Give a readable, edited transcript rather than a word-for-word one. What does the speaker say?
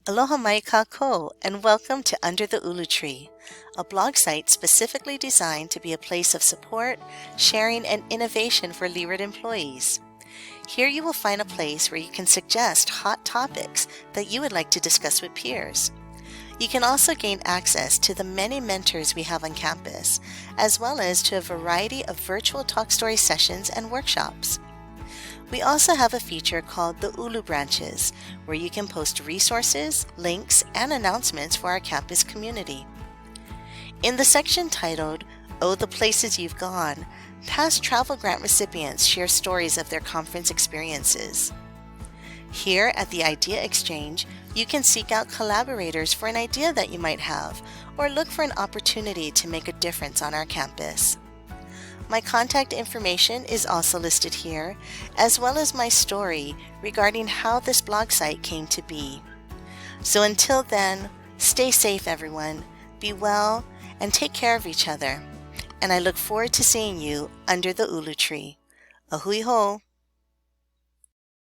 Aloha mai kako, and welcome to Under the Ulu Tree, a blog site specifically designed to be a place of support, sharing, and innovation for Leeward employees. Here you will find a place where you can suggest hot topics that you would like to discuss with peers. You can also gain access to the many mentors we have on campus, as well as to a variety of virtual talk story sessions and workshops. We also have a feature called the Ulu Branches, where you can post resources, links, and announcements for our campus community. In the section titled, Oh, the Places You've Gone, past travel grant recipients share stories of their conference experiences. Here at the Idea Exchange, you can seek out collaborators for an idea that you might have, or look for an opportunity to make a difference on our campus. My contact information is also listed here, as well as my story regarding how this blog site came to be. So until then, stay safe everyone, be well, and take care of each other. And I look forward to seeing you under the Ulu Tree. Ahui ho!